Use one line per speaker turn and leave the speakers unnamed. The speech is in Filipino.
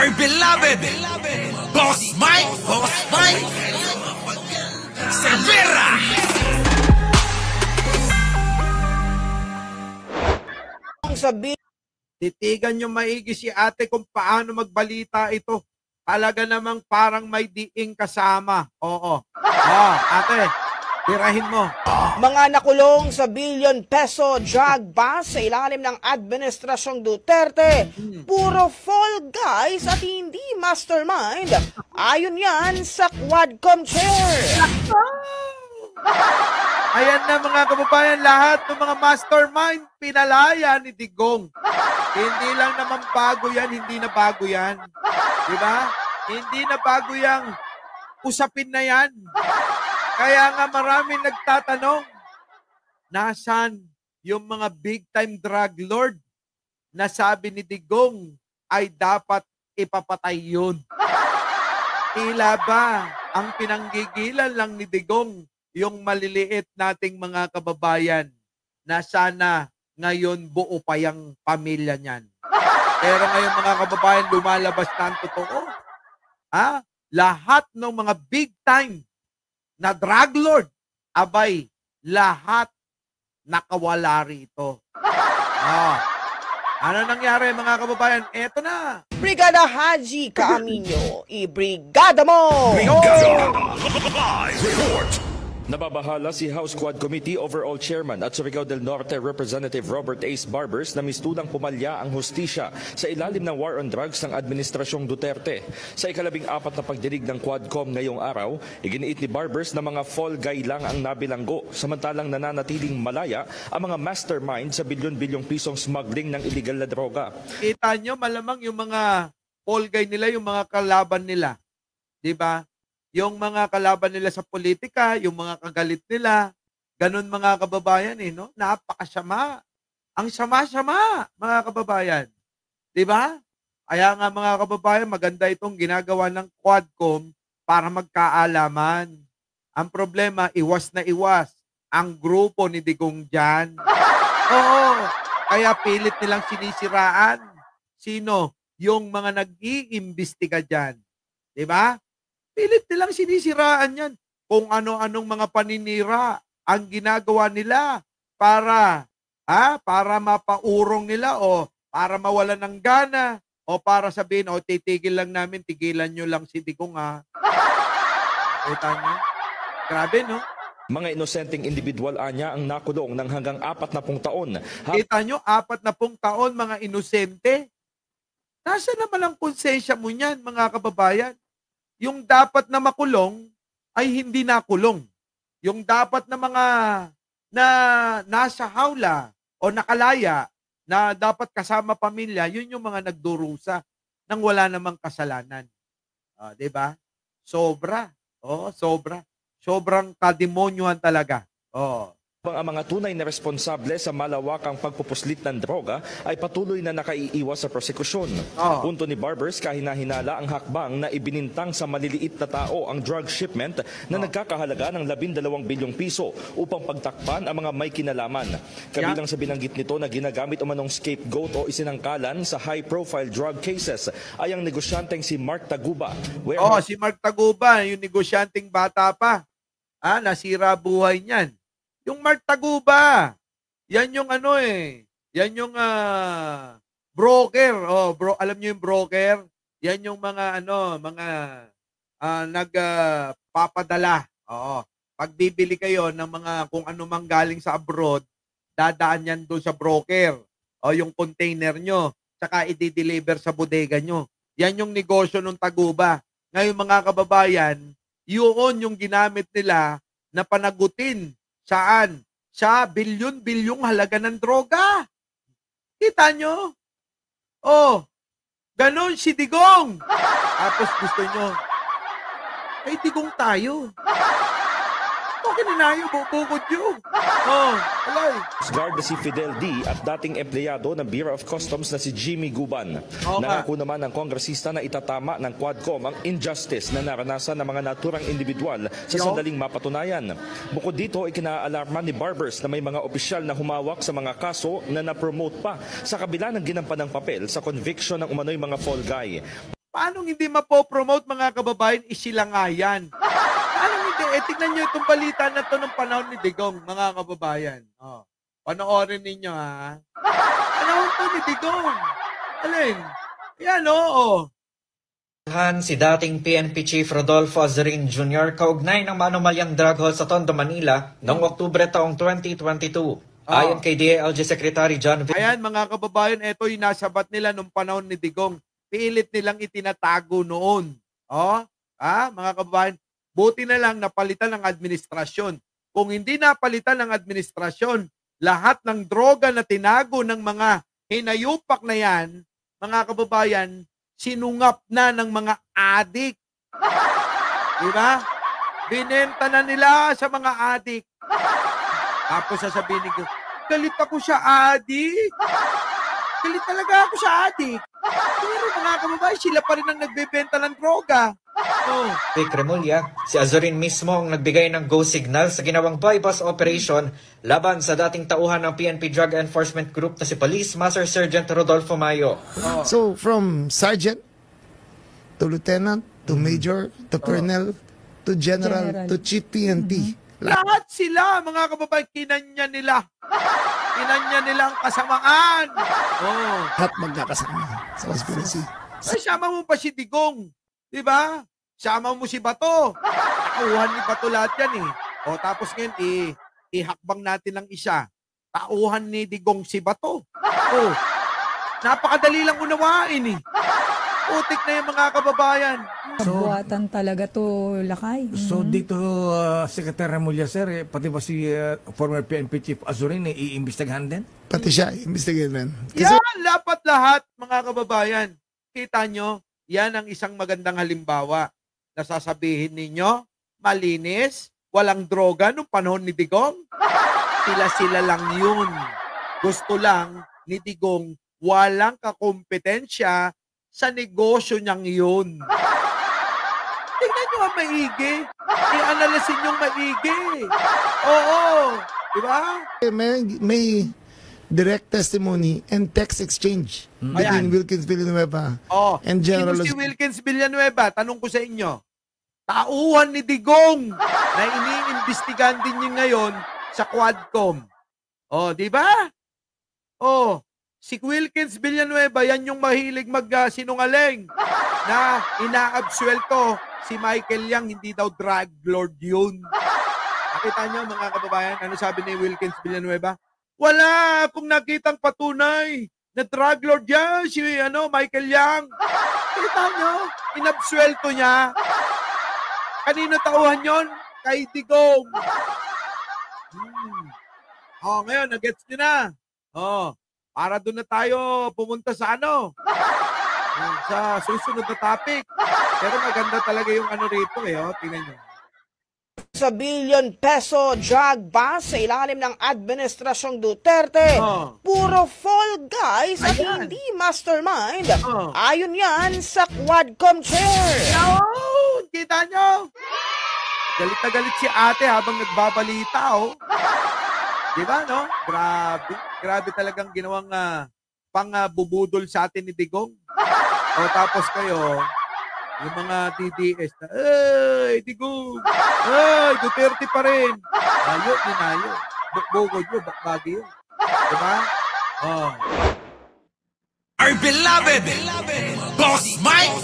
my beloved Boss Mike Cervera.
Sabi, titigan nyo maigi si ate kung paano magbalita ito. Talaga namang parang may diing kasama. Oo. Ate, tirahin mo. Mga nakulong sa billion peso drug bust sa ilalim ng Administrasyong Duterte. Puro fall guys at hindi mastermind. Ayon yan sa Quadcom Chair. Ayan na mga kababayan, lahat ng mga mastermind pinalaya ni Digong. Hindi lang naman bago yan, hindi na bago yan. Diba? Hindi na bago yang usapin na yan. Kaya nga maraming nagtatanong, nasan yung mga big time drug lord na sabi ni Digong ay dapat ipapatay yun? Tila ba ang pinanggigilan lang ni Digong yung maliliit nating mga kababayan na sana ngayon buo pa yung pamilya niyan. Pero ngayon mga kababayan, lumalabas na ang totoo. Lahat ng mga big time na drug lord, abay, lahat nakawala rito. Ano nangyari mga kababayan? Eto na. Brigada Haji Caaminio, ibrigada mo!
Brigada Live Report.
Nababahala si House Quad Committee Overall Chairman at Surigao del Norte Representative Robert Ace Barbers na mistulang pumalya ang hustisya sa ilalim ng war on drugs ng Administrasyong Duterte. Sa ika-14 na pagdinig ng Quadcom ngayong araw, iginiit ni Barbers na mga fall guy lang ang nabilanggo, samantalang nananatiling malaya ang mga mastermind sa bilyon-bilyong pisong smuggling ng illegal na droga.
Kita nyo, malamang yung mga fall guy nila, yung mga kalaban nila. Diba? Yung mga kalaban nila sa politika, yung mga kagalit nila, ganun mga kababayan no? Napakasama. Ang sama-sama, mga kababayan. Diba? Kaya nga mga kababayan, maganda itong ginagawa ng Quadcom para magkaalaman. Ang problema, iwas na iwas ang grupo ni Digong dyan. Oo, kaya pilit nilang sinisiraan. Sino? Yung mga nag-iimbestiga dyan. Diba? Pilit nilang sinisiraan yan. Kung ano-anong mga paninira ang ginagawa nila para mapaurong nila o para mawalan ng gana o para sabihin, titigil lang namin, tigilan nyo lang si Digong Kita nyo? Grabe, no?
Mga inosenteng individual anya ang nakulong ng hanggang 40 taon.
Kita nyo, 40 taon mga inosente. Nasa naman ang konsensya mo niyan, mga kababayan? Yung dapat na makulong ay hindi nakulong. Yung dapat na mga na nasa hawla o nakalaya na dapat kasama pamilya, yun yung mga nagdurusa nang wala namang kasalanan. 'Di ba? Sobra. Sobra. Sobrang kademonyohan talaga.
Ang mga tunay na responsable sa malawakang pagpupuslit ng droga ay patuloy na nakaiiwas sa prosekusyon. Punto ni Barbers, kahina-hinala ang hakbang na ibinintang sa maliliit na tao ang drug shipment na nagkakahalaga ng 12 bilyong piso upang pagtakpan ang mga may kinalaman. Kabilang sa binanggit nito na ginagamit umanong scapegoat o isinangkalan sa high-profile drug cases ay ang negosyanteng si Mark Taguba.
Si Mark Taguba, yung negosyanteng bata pa. Nasira buhay niyan. Yung Mark Taguba, yan yung yan yung broker. Alam niyo yung broker? Yan yung mga nagpapadala. Pag bibili kayo ng mga kung ano mang galing sa abroad, dadaan yan doon sa broker. Yung container nyo, saka i-deliver sa bodega nyo. Yan yung negosyo ng Taguba. Ngayon mga kababayan, yun yung ginamit nila na panagutin. Saan? Sa bilyon-bilyong halaga ng droga. Kita nyo? Ganon si Digong. Tapos gusto nyo, Digong tayo. Kininayo, bubukod yun. Alay.
Guard na si Fidel D. at dating empleyado ng Bureau of Customs na si Jimmy Guban. Nangako naman ng kongresista na itatama ng Quadcom ang injustice na naranasan ng mga naturang individual sa sandaling mapatunayan. Bukod dito, ikinaalarma ni Barbers na may mga opisyal na humawak sa mga kaso na na-promote pa sa kabila ng ginampan ng papel sa conviction ng umano'y mga fall guy.
Paano hindi mapopromote, mga kababayan, isilangayan? Paano hindi? Tignan nyo itong balita na to ng panahon ni Digong, mga kababayan. Panoorin ninyo, ha? Panahon to ni Digong. Alin? Yan, oo.
Si dating PNP Chief Rodolfo Azurin Jr. kaugnay ng maanomalyang drug haul sa Tondo, Manila noong Oktubre taong 2022. Ayon kay DILG Secretary John
Ayan, mga kababayan, ito yung nasabat nila nung panahon ni Digong. Pilit nilang itinatago noon. Mga kababayan, buti na lang napalitan ng administrasyon. Kung hindi napalitan ng administrasyon, lahat ng droga na tinago ng mga hinayupak na yan, mga kababayan, sinungap na ng mga adik. Diba? Binenta na nila sa mga adik. Tapos sasabihin ko, galit ako sa adik. Galit talaga ako sa adik. Pero mga kababayan, sila pa rin ang nagbebenta ng droga.
Vic Remulla, si Azurin mismo ang nagbigay ng go signal sa ginawang bypass operation laban sa dating tauhan ng PNP Drug Enforcement Group na si Police Master Sergeant Rodolfo Mayo.
So from sergeant to lieutenant to major to colonel to general to chief PNP.
Lahat sila, mga kababayan, kinanya nila. Kinanya nila ang kasamaan.
Lahat magkakasama sa conspiracy.
Ay, sama mo pa si Digong. Diba? Sama mo si Bato. Tauhan ni Bato lahat yan eh. Tapos ngayon, ihakbang natin ng isa. Tauhan ni Digong si Bato. Napakadali lang unawain eh. Putik na yung mga kababayan.
Buwatan talaga to, Lakay.
So dito, Secretary Remulla, sir, pati ba si former PNP Chief Azurin iimbestigahan din?
Pati siya, imbestigahan rin.
Yan, dapat lahat, mga kababayan. Kita nyo, yan ang isang magandang halimbawa na sasabihin ninyo, malinis, walang droga nung panahon ni Digong. Sila-sila lang yun. Gusto lang ni Digong walang kakompetensya sa negosyo niyang yun. Tingnan nyo ang maigi. I-analysin yung maigi. Oo. Diba?
May direct testimony and text exchange between Wilkins Villanueva and General
Sino si Wilkins Villanueva? Tanong ko sa inyo. Tauhan ni Digong na iniimbestigahan din niya ngayon sa Quadcom. Di ba? Si Wilkins Villanueva, yan yung mahilig mag-sinungaling na inaabsuelto si Michael Yang, hindi daw drug lord yun. Nakita nyo, mga kababayan, ano sabi ni Wilkins Villanueva? Wala akong nakitang patunay na drug lord yan, si Michael Yang. Kita nyo, inabsuelto niya. Kanino tauhan yon? Kay Digong. Ngayon, nagets nyo na. Para doon na tayo pumunta sa sa susunod na topic. Pero maganda talaga yung rito tingnan nyo.
Sa billion peso drug bust sa ilalim ng Administrasyong Duterte. Puro fall guys at hindi mastermind. Ayon yan sa Quadcom chair.
Kita nyo? Galit na galit si ate habang nagbabalita. Diba, no? Grabe. Grabe talagang ginawang pang-bubudol sa atin ni Digong. Tapos kayo, yung mga DDS na, ay, Digong! Ay, Duterte pa rin! Ayot, ninayo. Bukbugod nyo, bakbagi yun. Diba?
Our beloved Boss Mike